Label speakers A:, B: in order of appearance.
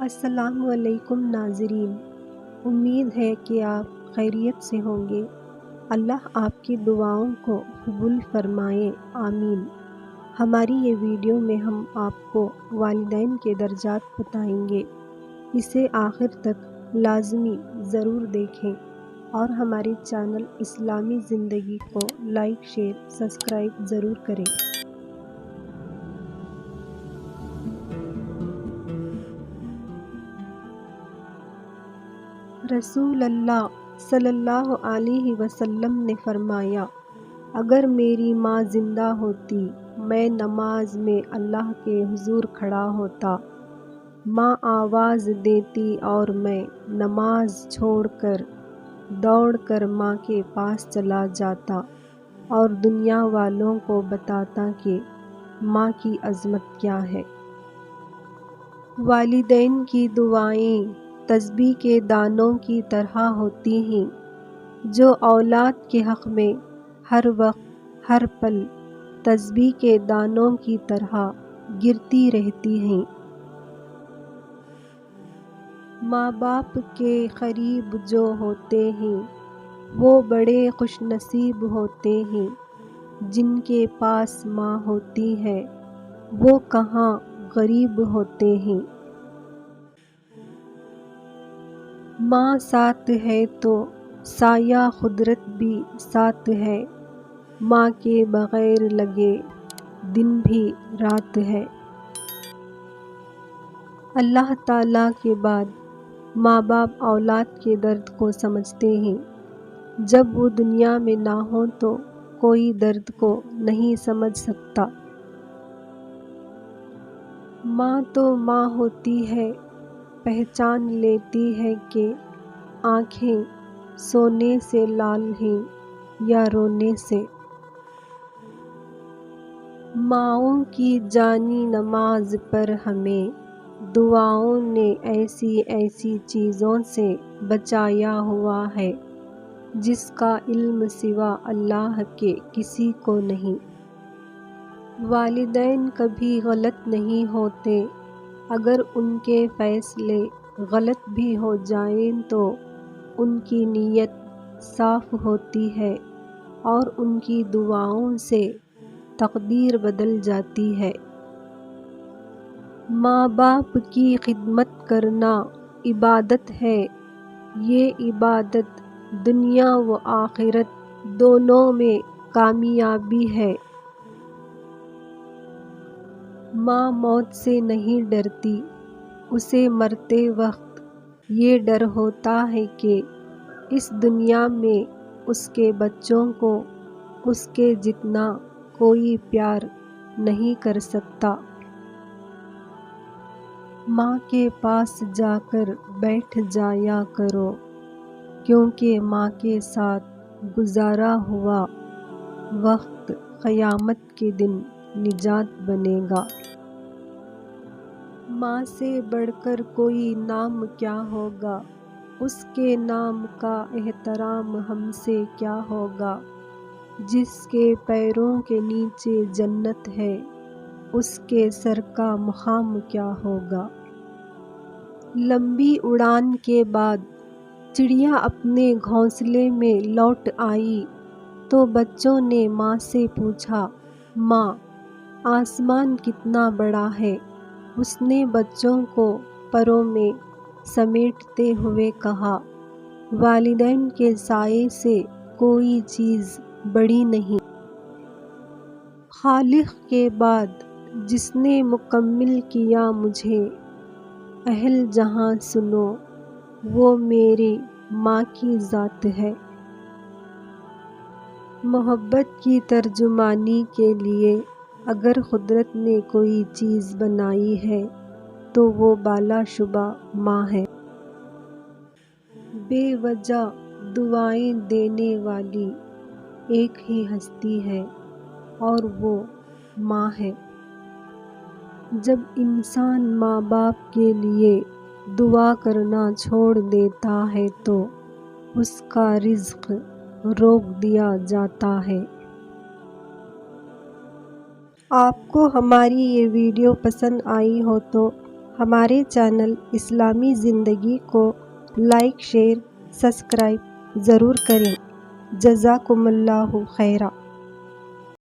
A: السلام علیکم ناظرین، امید ہے کہ آپ خیریت سے ہوں گے۔ اللہ آپ کی دعاؤں کو قبول فرمائے، آمین۔ ہماری یہ ویڈیو میں ہم آپ کو والدین کے درجات بتائیں گے، اسے آخر تک لازمی ضرور دیکھیں اور ہمارے چینل اسلامی زندگی کو لائک، شیئر، سبسکرائب ضرور کریں۔ رسول اللہ صلی اللہ علیہ وسلم نے فرمایا، اگر میری ماں زندہ ہوتی، میں نماز میں اللہ کے حضور کھڑا ہوتا۔ ماں آواز دیتی اور میں نماز چھوڑ کر دوڑ کر ماں کے پاس چلا جاتا اور دنیا والوں کو بتاتا کہ ماں کی عظمت کیا ہے۔ والدین کی دعائیں تسبیح کے دانوں کی طرح ہوتی ہیں، جو اولاد کے حق میں ہر وقت ہر پل تسبیح کے دانوں کی طرح گرتی رہتی ہیں۔ ماں باپ کے قریب جو ہوتے ہیں وہ بڑے خوش نصیب ہوتے ہیں۔ جن کے پاس ماں ہوتی ہے وہ کہاں غریب ہوتے ہیں۔ ماں ساتھ ہے تو سایہ قدرت بھی ساتھ ہے، ماں کے بغیر لگے دن بھی رات ہے۔ اللہ تعالیٰ کے بعد ماں باپ اولاد کے درد کو سمجھتے ہیں۔ جب وہ دنیا میں نہ ہوں تو کوئی درد کو نہیں سمجھ سکتا۔ ماں تو ماں ہوتی ہے، پہچان لیتی ہے کہ آنکھیں سونے سے لال ہیں یا رونے سے۔ ماؤں کی جانی نماز پر ہمیں دعاؤں نے ایسی ایسی چیزوں سے بچایا ہوا ہے جس کا علم سوا اللہ کے کسی کو نہیں۔ والدین کبھی غلط نہیں ہوتے، اگر ان کے فیصلے غلط بھی ہو جائیں تو ان کی نیت صاف ہوتی ہے اور ان کی دعاؤں سے تقدیر بدل جاتی ہے۔ ماں باپ کی خدمت کرنا عبادت ہے، یہ عبادت دنیا و آخرت دونوں میں کامیابی ہے۔ ماں موت سے نہیں ڈرتی، اسے مرتے وقت یہ ڈر ہوتا ہے کہ اس دنیا میں اس کے بچوں کو اس کے جتنا کوئی پیار نہیں کر سکتا۔ ماں کے پاس جا کر بیٹھ جایا کرو، کیونکہ ماں کے ساتھ گزارا ہوا وقت قیامت کے دن نجات بنے گا۔ ماں سے بڑھ کر کوئی نام کیا ہوگا، اس کے نام کا احترام ہم سے کیا ہوگا۔ جس کے پیروں کے نیچے جنت ہے، اس کے سر کا مقام کیا ہوگا۔ لمبی اڑان کے بعد چڑیا اپنے گھونسلے میں لوٹ آئی تو بچوں نے ماں سے پوچھا، ماں، آسمان کتنا بڑا ہے؟ اس نے بچوں کو پروں میں سمیٹتے ہوئے کہا، والدین کے سائے سے کوئی چیز بڑی نہیں۔ خالق کے بعد جس نے مکمل کیا مجھے، اہل جہاں سنو، وہ میری ماں کی ذات ہے۔ محبت کی ترجمانی کے لیے اگر قدرت نے کوئی چیز بنائی ہے تو وہ بلا شبہ ماں ہے۔ بے وجہ دعائیں دینے والی ایک ہی ہستی ہے اور وہ ماں ہے۔ جب انسان ماں باپ کے لیے دعا کرنا چھوڑ دیتا ہے تو اس کا رزق روک دیا جاتا ہے۔ آپ کو ہماری یہ ویڈیو پسند آئی ہو تو ہمارے چینل اسلامی زندگی کو لائک، شیئر، سبسکرائب ضرور کریں۔ جزاکم اللہ خیرا۔